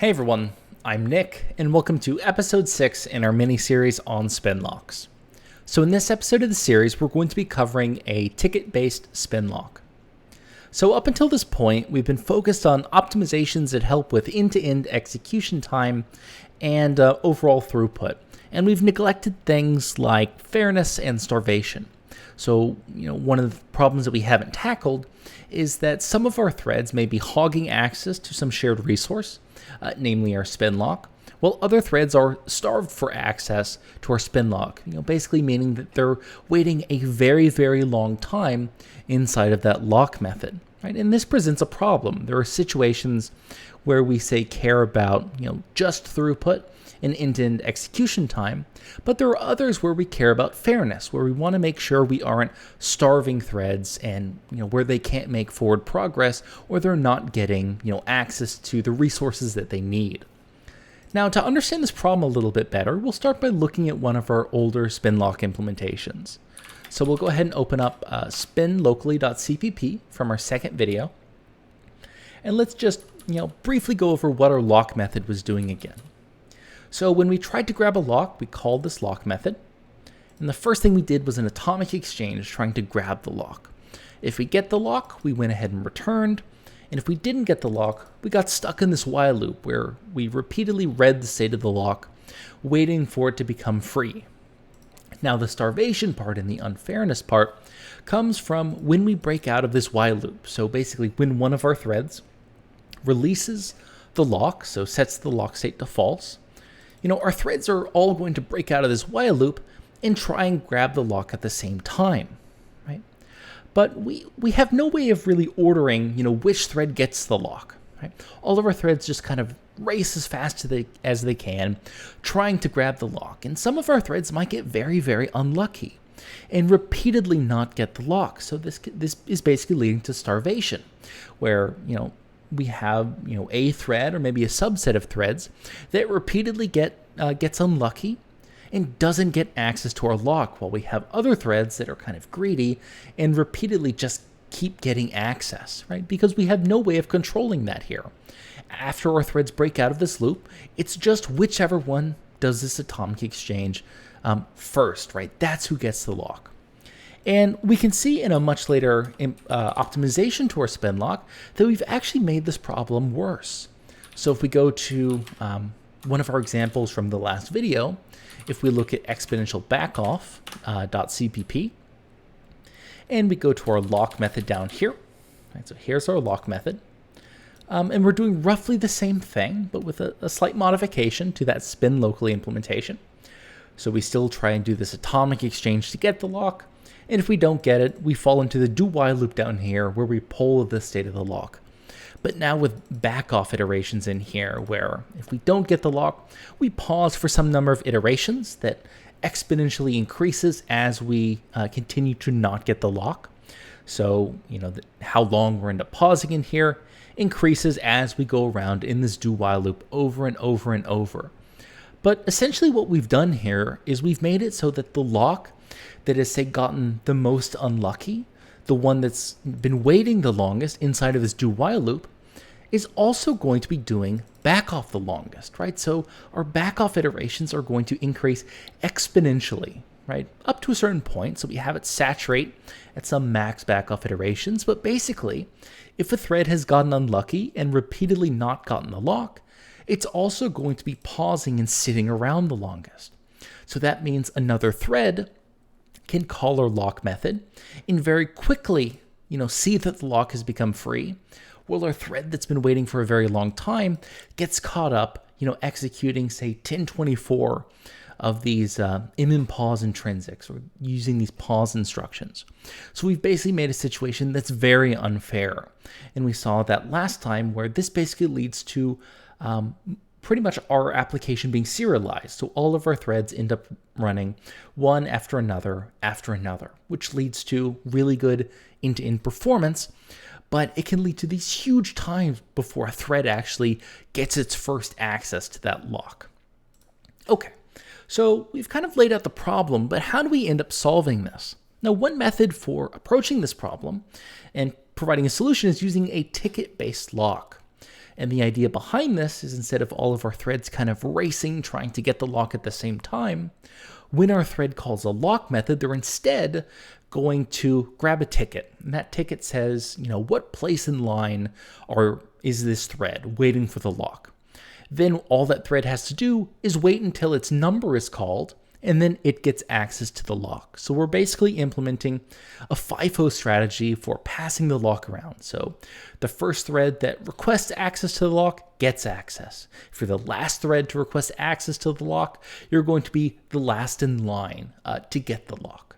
Hey everyone, I'm Nick, and welcome to episode 6 in our mini-series on Spinlocks. So in this episode of the series, we're going to be covering a ticket-based Spinlock. So up until this point, we've been focused on optimizations that help with end-to-end execution time and overall throughput, and we've neglected things like fairness and starvation. So, one of the problems that we haven't tackled is that some of our threads may be hogging access to some shared resource, namely our Spinlock, while other threads are starved for access to our Spinlock, basically meaning that they're waiting a very, very long time inside of that lock method, right? And this presents a problem. There are situations where we say care about, just throughput and end-to-end execution time, but there are others where we care about fairness, where we want to make sure we aren't starving threads and where they can't make forward progress or they're not getting access to the resources that they need. Now, to understand this problem a little bit better, we'll start by looking at one of our older Spinlock implementations. So we'll go ahead and open up spinlocally.cpp from our second video, and let's just briefly go over what our lock method was doing again. So when we tried to grab a lock, we called this lock method, and the first thing we did was an atomic exchange trying to grab the lock. If we get the lock, we went ahead and returned, and if we didn't get the lock, we got stuck in this while loop where we repeatedly read the state of the lock, waiting for it to become free. Now the starvation part and the unfairness part comes from when we break out of this while loop. So basically when one of our threads releases the lock, so sets the lock state to false, our threads are all going to break out of this while loop and try and grab the lock at the same time, right? But we have no way of really ordering, which thread gets the lock, right? All of our threads just kind of race as fast as they can, trying to grab the lock. And some of our threads might get very, very unlucky and repeatedly not get the lock. So this is basically leading to starvation, where, we have, a thread or maybe a subset of threads that repeatedly gets unlucky and doesn't get access to our lock, while we have other threads that are kind of greedy and repeatedly just keep getting access, right? Because we have no way of controlling that here. After our threads break out of this loop, it's just whichever one does this atomic exchange first, right? That's who gets the lock. And we can see in a much later optimization to our Spinlock that we've actually made this problem worse. So if we go to one of our examples from the last video, if we look at Exponential backoff.cpp, and we go to our lock method down here, right, so here's our lock method, and we're doing roughly the same thing, but with a slight modification to that Spinlocally implementation. So we still try and do this atomic exchange to get the lock, and if we don't get it, we fall into the do while loop down here where we poll the state of the lock. But now with backoff iterations in here, where if we don't get the lock, we pause for some number of iterations that exponentially increases as we continue to not get the lock. So, how long we're end up pausing in here increases as we go around in this do while loop over and over and over. But essentially what we've done here is we've made it so that the lock that has, say, gotten the most unlucky, the one that's been waiting the longest inside of this do while loop, is also going to be doing backoff the longest, right? So our backoff iterations are going to increase exponentially, right? Up to a certain point, so we have it saturate at some max backoff iterations, but basically, if a thread has gotten unlucky and repeatedly not gotten the lock, it's also going to be pausing and sitting around the longest. So that means another thread can call our lock method and very quickly, see that the lock has become free, while our thread that's been waiting for a very long time gets caught up, executing, say, 1024 of these pause intrinsics, or using these pause instructions. So we've basically made a situation that's very unfair. And we saw that last time, where this basically leads to pretty much our application being serialized. So all of our threads end up running one after another, which leads to really good end-to-end performance, but it can lead to these huge times before a thread actually gets its first access to that lock. Okay, so we've kind of laid out the problem, but how do we end up solving this? Now, one method for approaching this problem and providing a solution is using a ticket-based lock. And the idea behind this is instead of all of our threads kind of racing, trying to get the lock at the same time, when our thread calls a lock method, they're instead going to grab a ticket. And that ticket says, what place in line is this thread waiting for the lock? Then all that thread has to do is wait until its number is called, and then it gets access to the lock. So we're basically implementing a FIFO strategy for passing the lock around. So the first thread that requests access to the lock gets access. If you're the last thread to request access to the lock, you're going to be the last in line to get the lock.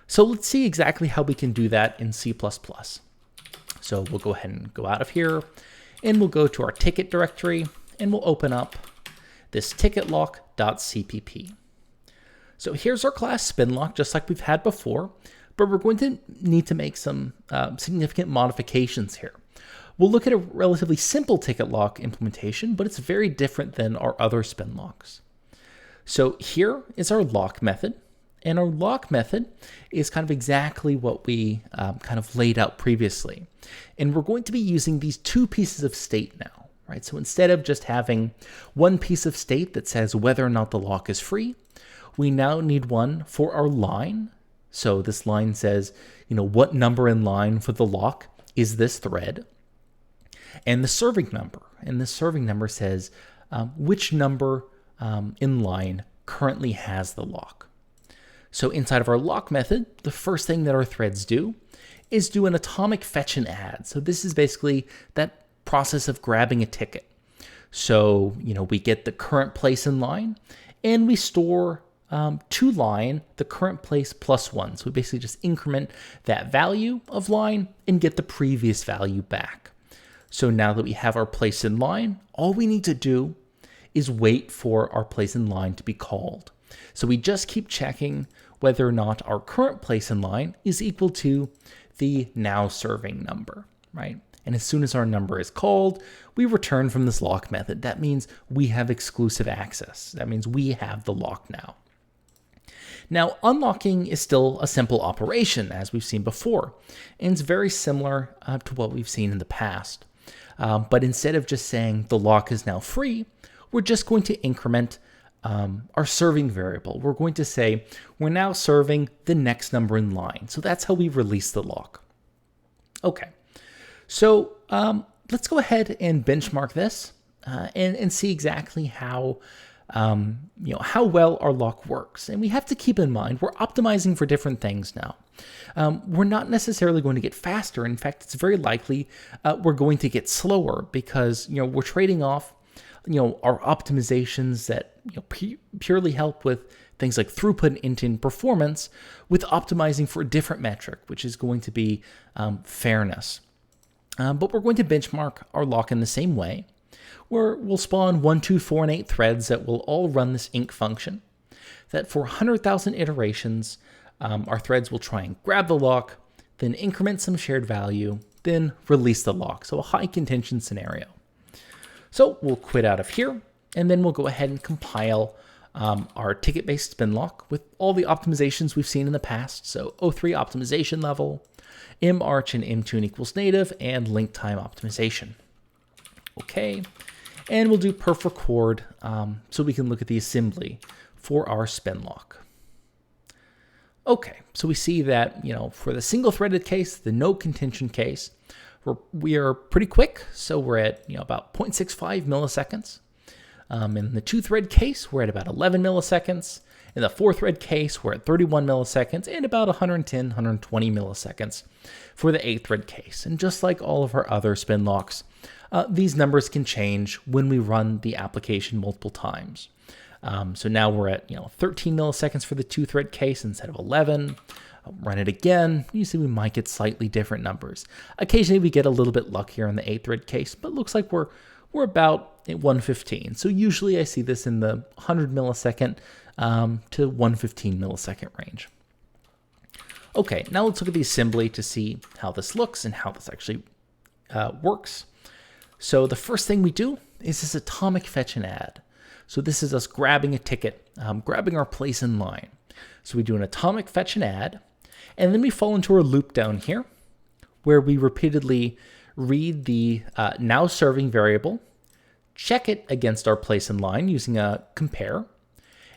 So let's see exactly how we can do that in C++. So we'll go ahead and go out of here, and we'll go to our ticket directory, and we'll open up this ticketlock.cpp. So here's our class Spinlock, just like we've had before, but we're going to need to make some significant modifications here. We'll look at a relatively simple ticket lock implementation, but it's very different than our other Spinlocks. So here is our lock method, and our lock method is kind of exactly what we kind of laid out previously. And we're going to be using these two pieces of state now. Right? So instead of just having one piece of state that says whether or not the lock is free, we now need one for our line. So this line says, what number in line for the lock is this thread? And the serving number. And the serving number says which number in line currently has the lock. So inside of our lock method, the first thing that our threads do is do an atomic fetch and add. So this is basically that process of grabbing a ticket. So, we get the current place in line, and we store to line the current place plus 1. So we basically just increment that value of line and get the previous value back. So now that we have our place in line, all we need to do is wait for our place in line to be called. So we just keep checking whether or not our current place in line is equal to the now serving number, right? And as soon as our number is called, we return from this lock method. That means we have exclusive access. That means we have the lock now. Now, unlocking is still a simple operation, as we've seen before, and it's very similar to what we've seen in the past. But instead of just saying the lock is now free, we're just going to increment our serving variable. We're going to say we're now serving the next number in line. So that's how we release the lock. Okay. So let's go ahead and benchmark this and see exactly how well our lock works. And we have to keep in mind we're optimizing for different things now. We're not necessarily going to get faster. In fact, it's very likely we're going to get slower because we're trading off our optimizations that purely help with things like throughput and in performance with optimizing for a different metric, which is going to be fairness. But we're going to benchmark our lock in the same way, where we'll spawn 1, 2, 4, and 8 threads that will all run this inc function, that for 100,000 iterations, our threads will try and grab the lock, then increment some shared value, then release the lock. So a high contention scenario. So we'll quit out of here, and then we'll go ahead and compile our ticket-based Spinlock with all the optimizations we've seen in the past. So O3 optimization level, march and mtune equals native, and link time optimization. Okay, and we'll do perf record so we can look at the assembly for our Spinlock. Okay, so we see that, for the single-threaded case, the no contention case, we are pretty quick. So we're at, about 0.65 milliseconds. In the 2-thread case, we're at about 11 milliseconds. In the 4-thread case, we're at 31 milliseconds and about 110, 120 milliseconds for the 8-thread case. And just like all of our other Spinlocks, these numbers can change when we run the application multiple times. So now we're at 13 milliseconds for the 2-thread case instead of 11. Run it again. You see we might get slightly different numbers. Occasionally we get a little bit luckier in the 8-thread case, but it looks like we're about at 115. So usually I see this in the 100 millisecond to 115 millisecond range. Okay, now let's look at the assembly to see how this looks and how this actually works. So the first thing we do is this atomic fetch and add. So this is us grabbing a ticket, grabbing our place in line. So we do an atomic fetch and add, and then we fall into our loop down here where we repeatedly read the now serving variable, check it against our place in line using a compare,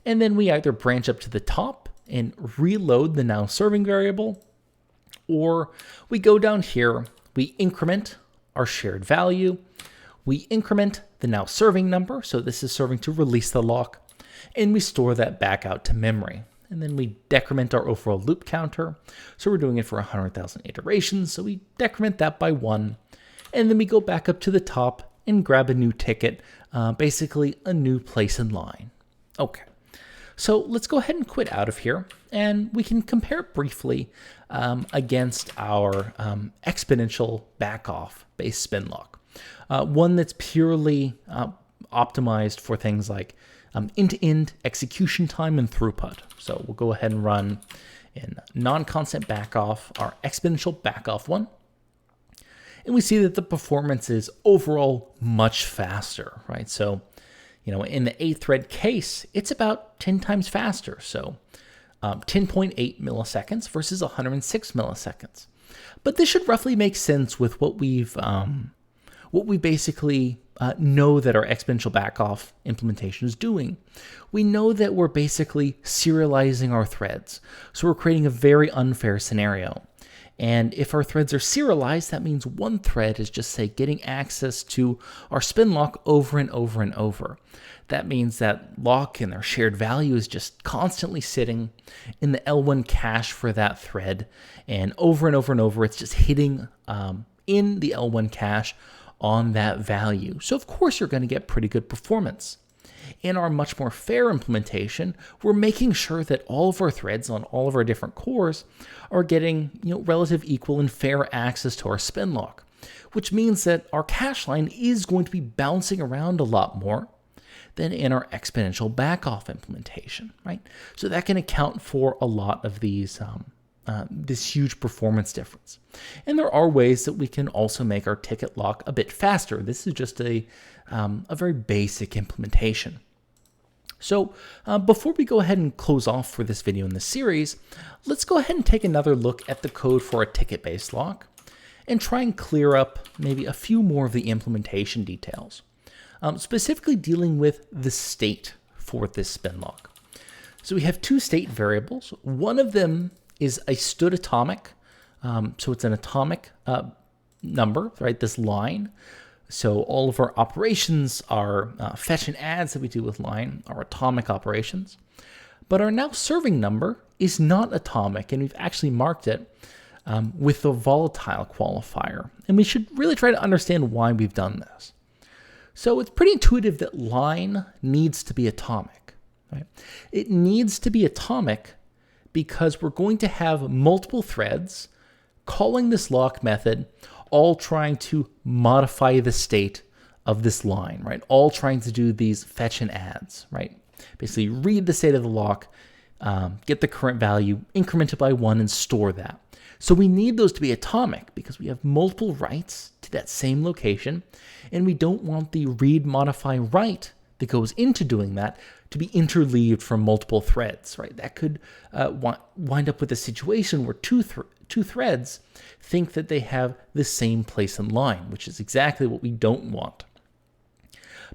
and then we either branch up to the top and reload the now serving variable, or we go down here, we increment our shared value, we increment the now serving number, so this is serving to release the lock, and we store that back out to memory. And then we decrement our overall loop counter, so we're doing it for 100,000 iterations, so we decrement that by 1, and then we go back up to the top and grab a new ticket, basically a new place in line. Okay, so let's go ahead and quit out of here, and we can compare briefly against our exponential backoff based Spinlock, one that's purely optimized for things like end-to-end execution time and throughput. So we'll go ahead and run in non-constant backoff, our exponential backoff one. And we see that the performance is overall much faster, right? So, in the 8-thread case, it's about 10 times faster. So 10.8 milliseconds versus 106 milliseconds. But this should roughly make sense with what we basically know that our exponential backoff implementation is doing. We know that we're basically serializing our threads. So we're creating a very unfair scenario. And if our threads are serialized, that means one thread is just, say, getting access to our Spinlock over and over and over. That means that lock and their shared value is just constantly sitting in the L1 cache for that thread. And over and over, it's just hitting in the L1 cache on that value. So of course you're going to get pretty good performance. In our much more fair implementation, we're making sure that all of our threads on all of our different cores are getting relative equal and fair access to our Spinlock, which means that our cache line is going to be bouncing around a lot more than in our exponential backoff implementation, right? So that can account for a lot of these this huge performance difference. And there are ways that we can also make our ticket lock a bit faster. This is just a very basic implementation. So before we go ahead and close off for this video in this series, let's go ahead and take another look at the code for a ticket-based lock and try and clear up maybe a few more of the implementation details, specifically dealing with the state for this Spinlock. So we have two state variables. One of them is a stood atomic. So it's an atomic number, right? This line. So all of our operations, our fetch and adds that we do with line are atomic operations. But our now serving number is not atomic, and we've actually marked it with the volatile qualifier. And we should really try to understand why we've done this. So it's pretty intuitive that line needs to be atomic, right? It needs to be atomic because we're going to have multiple threads calling this lock method, all trying to modify the state of this line, right? All trying to do these fetch and adds, right? Basically read the state of the lock, get the current value, increment it by 1, and store that. So we need those to be atomic because we have multiple writes to that same location, and we don't want the read modify write that goes into doing that to be interleaved from multiple threads, right? That could wind up with a situation where two threads think that they have the same place in line, which is exactly what we don't want.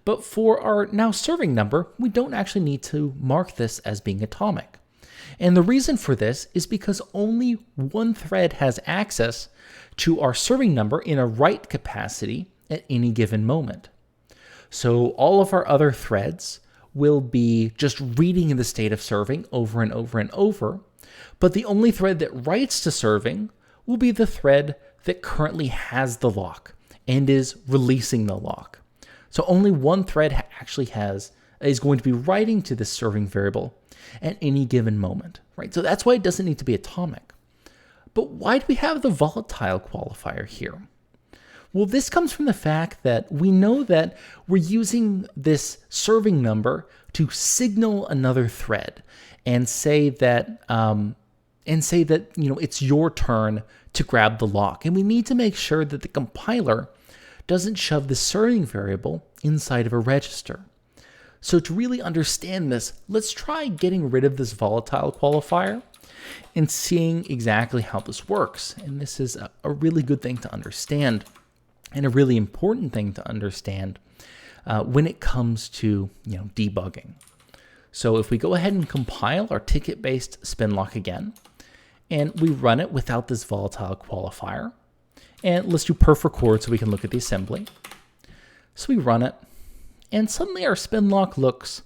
But for our now serving number, we don't actually need to mark this as being atomic. And the reason for this is because only one thread has access to our serving number in a write capacity at any given moment. So all of our other threads will be just reading in the state of serving over and over and over, but the only thread that writes to serving will be the thread that currently has the lock and is releasing the lock. So only one thread actually is going to be writing to this serving variable at any given moment, right? So that's why it doesn't need to be atomic. But why do we have the volatile qualifier here? Well, this comes from the fact that we know that we're using this serving number to signal another thread and say that it's your turn to grab the lock. And we need to make sure that the compiler doesn't shove the serving variable inside of a register. So to really understand this, let's try getting rid of this volatile qualifier and seeing exactly how this works. And this is a really good thing to understand. and a really important thing to understand when it comes to debugging. So if we go ahead and compile our ticket-based Spinlock again, and we run it without this volatile qualifier, and let's do perf record so we can look at the assembly. So we run it, and suddenly our Spinlock looks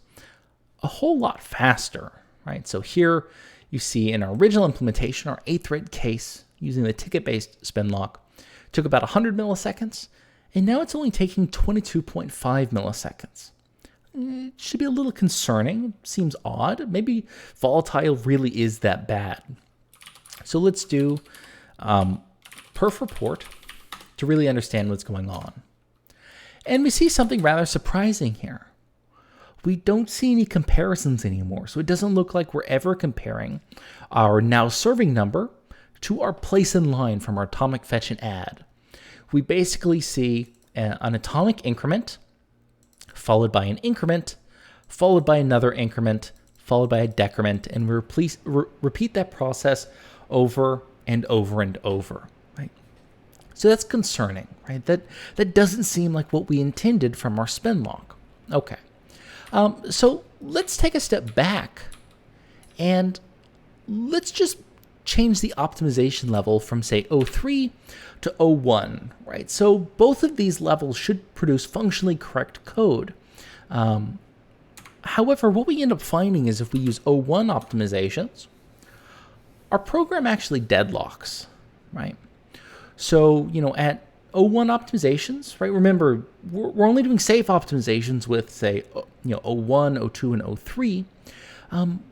a whole lot faster, right? So here you see in our original implementation, our 8-thread case using the ticket-based Spinlock took about 100 milliseconds, and now it's only taking 22.5 milliseconds. It should be a little concerning. It seems odd. Maybe volatile really is that bad. So let's do perf report to really understand what's going on. And we see something rather surprising here. We don't see any comparisons anymore. So it doesn't look like we're ever comparing our now serving number to our place in line from our atomic fetch and add. We basically see an atomic increment followed by an increment, followed by another increment, followed by a decrement, and we repeat that process over and over and over, right? So that's concerning, right? That doesn't seem like what we intended from our Spinlock. Okay, so let's take a step back and let's just change the optimization level from, say, 03 to 01, right? So both of these levels should produce functionally correct code. However, what we end up finding is if we use 01 optimizations, our program actually deadlocks, right? So, at 01 optimizations, right? Remember, we're only doing safe optimizations with, say, 01, 02, and 03,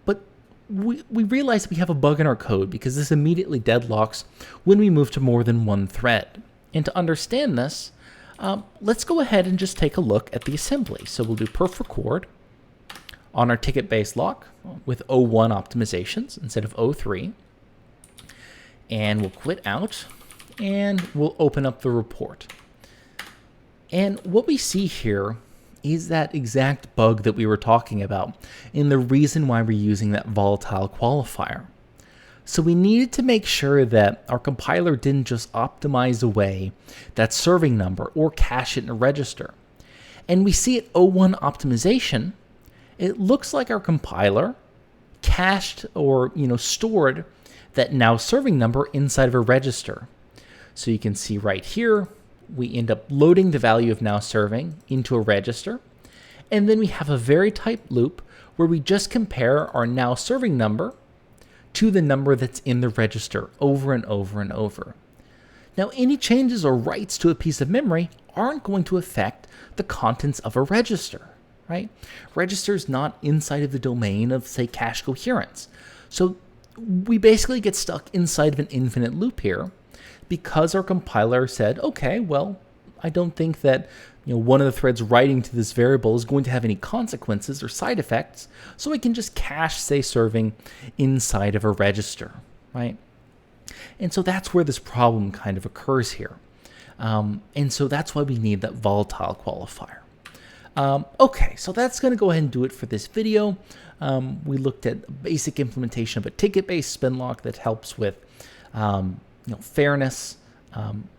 but we realize that we have a bug in our code because this immediately deadlocks when we move to more than one thread. And to understand this, let's go ahead and just take a look at the assembly. So we'll do perf record on our ticket-based lock with 01 optimizations instead of 03. And we'll quit out and we'll open up the report. And what we see here is that exact bug that we were talking about and the reason why we're using that volatile qualifier. So we needed to make sure that our compiler didn't just optimize away that serving number or cache it in a register. And we see at 01 optimization, it looks like our compiler cached or stored that now serving number inside of a register. So you can see right here, we end up loading the value of now serving into a register. And then we have a very type loop where we just compare our now serving number to the number that's in the register over and over and over. Now, any changes or writes to a piece of memory aren't going to affect the contents of a register, right? Register is not inside of the domain of, say, cache coherence. So we basically get stuck inside of an infinite loop here because our compiler said, okay, well, I don't think that one of the threads writing to this variable is going to have any consequences or side effects, so we can just cache, say, serving inside of a register, right? And so that's where this problem kind of occurs here. And so that's why we need that volatile qualifier. Okay, so that's going to go ahead and do it for this video. We looked at basic implementation of a ticket-based Spinlock that helps with fairness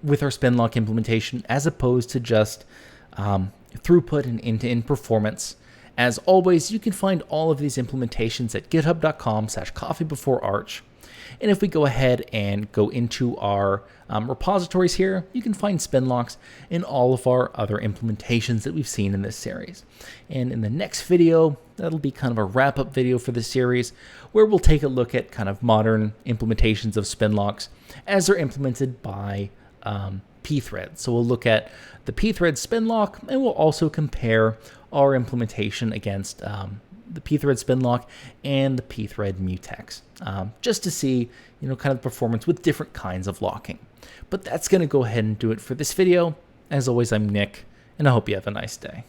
with our Spinlock implementation, as opposed to just throughput and end-to-end performance. As always, you can find all of these implementations at github.com/coffeebeforearch. And if we go ahead and go into our repositories here, you can find Spinlocks in all of our other implementations that we've seen in this series. And in the next video, that'll be kind of a wrap-up video for this series, where we'll take a look at kind of modern implementations of Spinlocks as they're implemented by pthread. So we'll look at the pthread Spinlock, and we'll also compare our implementation against the pthread Spinlock and the pthread mutex, just to see kind of performance with different kinds of locking. But that's going to go ahead and do it for this video. As always, I'm Nick, and I hope you have a nice day.